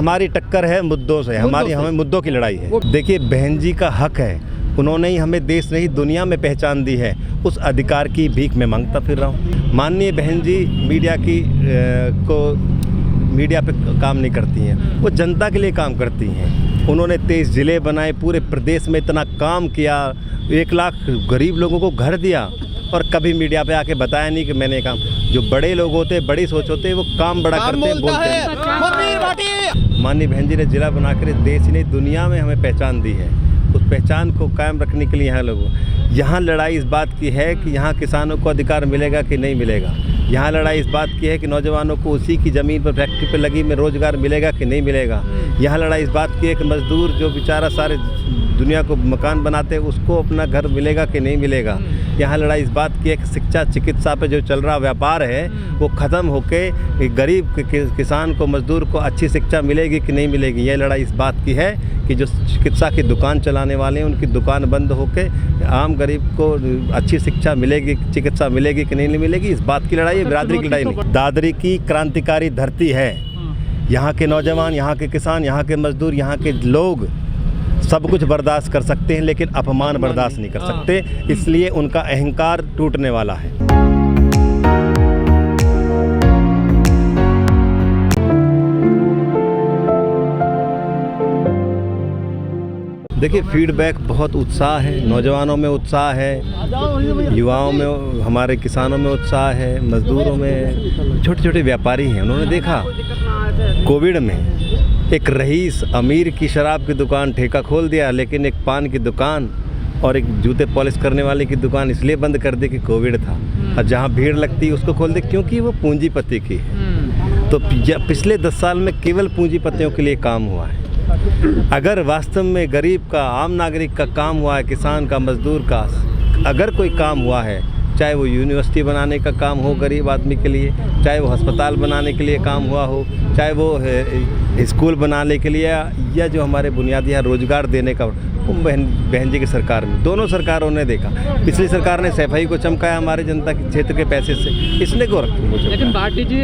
हमारी टक्कर है मुद्दों से, हमें मुद्दों की लड़ाई है। देखिए, बहन जी का हक है, उन्होंने ही हमें देश नहीं दुनिया में पहचान दी है, उस अधिकार की भीख मैं मांगता फिर रहा हूँ। माननीय बहन जी मीडिया पे काम नहीं करती हैं, वो जनता के लिए काम करती हैं। उन्होंने 23 ज़िले बनाए, पूरे प्रदेश में इतना काम किया, 1 लाख गरीब लोगों को घर दिया, और कभी मीडिया पे आके बताया नहीं कि मैंने काम। जो बड़े लोग होते, बड़ी सोच होते, वो काम बड़ा करते हैं, बोलते हैं। माननीय बहन जी ने जिला बनाकर देश ही नहीं दुनिया में हमें पहचान दी है। उस पहचान को कायम रखने के लिए यहाँ लड़ाई इस बात की है कि यहाँ किसानों को अधिकार मिलेगा कि नहीं मिलेगा। यहाँ लड़ाई इस बात की है कि नौजवानों को उसी की ज़मीन पर फैक्ट्री पर लगी में रोज़गार मिलेगा कि नहीं मिलेगा। यहाँ लड़ाई इस बात की है कि मज़दूर जो बेचारा सारे दुनिया को मकान बनाते हैं, उसको अपना घर मिलेगा कि नहीं मिलेगा। यहाँ लड़ाई इस बात की है कि शिक्षा चिकित्सा पे जो चल रहा व्यापार है वो ख़त्म होके गरीब किसान को, मज़दूर को अच्छी शिक्षा मिलेगी कि नहीं मिलेगी। यह लड़ाई इस बात की है कि जो चिकित्सा की दुकान चलाने वाले हैं उनकी दुकान बंद होके आम गरीब को अच्छी शिक्षा मिलेगी, चिकित्सा मिलेगी कि नहीं मिलेगी। इस बात की लड़ाई है, बिरादरी की लड़ाई नहीं। दादरी की क्रांतिकारी धरती है। यहाँ के नौजवान, यहाँ के किसान, यहाँ के मज़दूर, यहाँ के लोग सब कुछ बर्दाश्त कर सकते हैं, लेकिन अपमान बर्दाश्त नहीं कर सकते। इसलिए उनका अहंकार टूटने वाला है। देखिए, फीडबैक बहुत उत्साह है, नौजवानों में उत्साह है, युवाओं में, हमारे किसानों में उत्साह है, मज़दूरों में, छोटे छोटे व्यापारी हैं। उन्होंने देखा कोविड में एक रईस अमीर की शराब की दुकान ठेका खोल दिया, लेकिन एक पान की दुकान और एक जूते पॉलिश करने वाले की दुकान इसलिए बंद कर दी कि कोविड था, और जहाँ भीड़ लगती उसको खोल दे क्योंकि वो पूंजीपति की है। तो पिछले 10 साल में केवल पूंजीपतियों के लिए काम हुआ है। अगर वास्तव में गरीब का, आम नागरिक का काम हुआ है, किसान का, मज़दूर का अगर कोई काम हुआ है, चाहे वो यूनिवर्सिटी बनाने का काम हो गरीब आदमी के लिए, चाहे वो अस्पताल बनाने के लिए काम हुआ हो, चाहे वो स्कूल बनाने के लिए, या जो हमारे बुनियादी रोज़गार देने का, वो बहन जी की सरकार में, दोनों सरकारों ने देखा। पिछली सरकार ने सफाई को चमकाया हमारे जनता के क्षेत्र के पैसे से, इसने को रखा। लेकिन भाटी जी,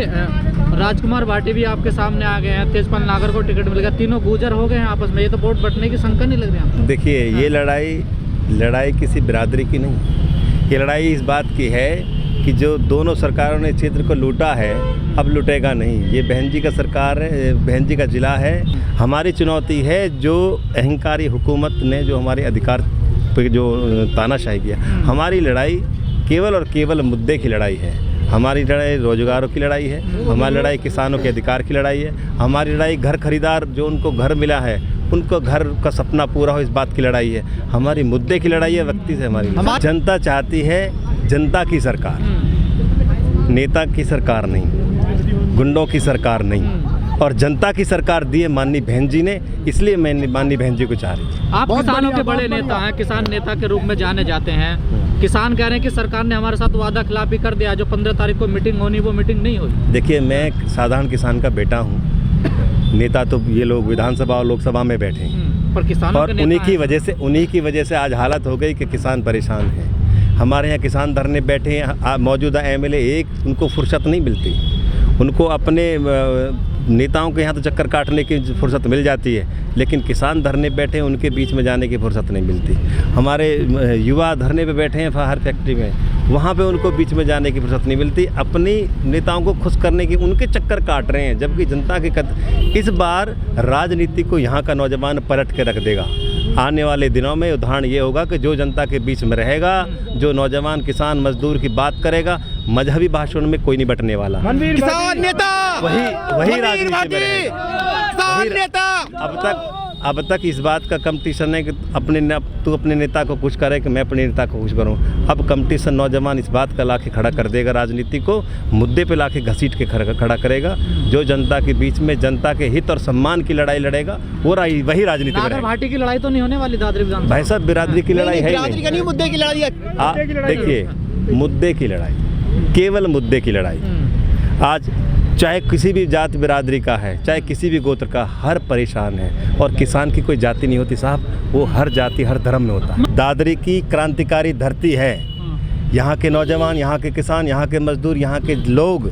राजकुमार भाटी भी आपके सामने आ गए हैं, तेजपाल नागर को टिकट मिल गया, तीनों गुजर हो गए हैं आपस में। ये तो वोट बंटने की शंका नहीं लग रही? देखिए, ये लड़ाई किसी बिरादरी की नहीं, ये लड़ाई इस बात की है कि जो दोनों सरकारों ने क्षेत्र को लूटा है, अब लूटेगा नहीं। ये बहन जी का सरकार है, बहन जी का ज़िला है। हमारी चुनौती है जो अहंकारी हुकूमत ने जो हमारे अधिकार पे जो तानाशाही किया। हमारी लड़ाई केवल और केवल मुद्दे की लड़ाई है। हमारी लड़ाई रोजगारों की लड़ाई है, हमारी लड़ाई किसानों के अधिकार की लड़ाई है, हमारी लड़ाई घर खरीदार जो उनको घर मिला है उनको घर का सपना पूरा हो, इस बात की लड़ाई है। हमारी मुद्दे की लड़ाई है, व्यक्ति से हमारी। जनता चाहती है जनता की सरकार, नेता की सरकार नहीं, गुंडों की सरकार नहीं, और जनता की सरकार दी है माननीय बहन जी ने, इसलिए मैं माननीय बहन जी को चाह रही हूँ। आप किसानों के बड़े नेता हैं, किसान नेता के रूप में जाने जाते हैं। किसान कह रहे हैं कि सरकार ने हमारे साथ वादा खिलाफी कर दिया, जो 15 तारीख को मीटिंग होनी वो मीटिंग नहीं हुई। देखिए, मैं साधारण किसान का बेटा हूँ, नेता तो ये लोग विधानसभा और लोकसभा में बैठे हैं, पर किसानों और उन्हीं की वजह से आज हालत हो गई कि किसान परेशान हैं। हमारे यहाँ किसान धरने बैठे हैं, मौजूदा MLA एक उनको फुर्सत नहीं मिलती, उनको अपने नेताओं के यहाँ तो चक्कर काटने की फुर्सत मिल जाती है, लेकिन किसान धरने बैठे हैं, उनके बीच में जाने की फुर्सत नहीं मिलती। हमारे युवा धरने पे बैठे हैं हर फैक्ट्री में, वहाँ पे उनको बीच में जाने की फुर्सत नहीं मिलती। अपनी नेताओं को खुश करने की उनके चक्कर काट रहे हैं, जबकि जनता के इस बार राजनीति को यहाँ का नौजवान पलट के रख देगा। आने वाले दिनों में उदाहरण ये होगा कि जो जनता के बीच में रहेगा, जो नौजवान किसान मजदूर की बात करेगा, मजहबी भाषण में कोई नहीं बटने वाला। किसान नेता वही राजनीति में रहेगा। अब तक इस बात का कंपटीशन है कि तू अपने नेता को खुश करे कि मैं अपने नेता को खुश करूं। अब कंपटीशन नौजवान इस बात का लाके खड़ा कर देगा, राजनीति को मुद्दे पे लाके घसीट के खड़ा करेगा। जो जनता के बीच में जनता के हित और सम्मान की लड़ाई लड़ेगा, वही राजनीति में रहेगा। भाटी की लड़ाई तो नहीं होने वाली दादरी विधानसभा। भाई साहब, बिरादरी की लड़ाई है नहीं, मुद्दे की लड़ाई है। देखिए, मुद्दे की लड़ाई, केवल मुद्दे की लड़ाई। आज चाहे किसी भी जात बिरादरी का है, चाहे किसी भी गोत्र का, हर परेशान है। और किसान की कोई जाति नहीं होती साहब, वो हर जाति हर धर्म में होता है। दादरी की क्रांतिकारी धरती है। यहाँ के नौजवान, यहाँ के किसान, यहाँ के मजदूर, यहाँ के लोग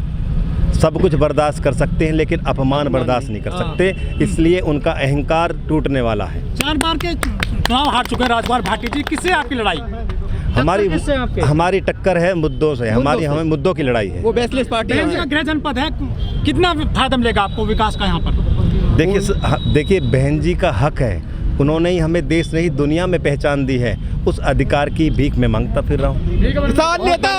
सब कुछ बर्दाश्त कर सकते हैं लेकिन अपमान बर्दाश्त नहीं कर सकते, इसलिए उनका अहंकार टूटने वाला है। 4 बार के चुनाव हार चुके हैं राजकुमार भाटी जी, किससे आपकी लड़ाई? किससे आपके? हमारी टक्कर है मुद्दों से, हमें मुद्दों की लड़ाई है। वो बेसलेस पार्टी बहन जी का है। गृह जनपद है, कितना फायदा मिलेगा आपको विकास का यहाँ पर? देखिए बहन जी का हक है, उन्होंने ही हमें देश नहीं दुनिया में पहचान दी है, उस अधिकार की भीख में मांगता फिर रहा हूँ। किसान नेता।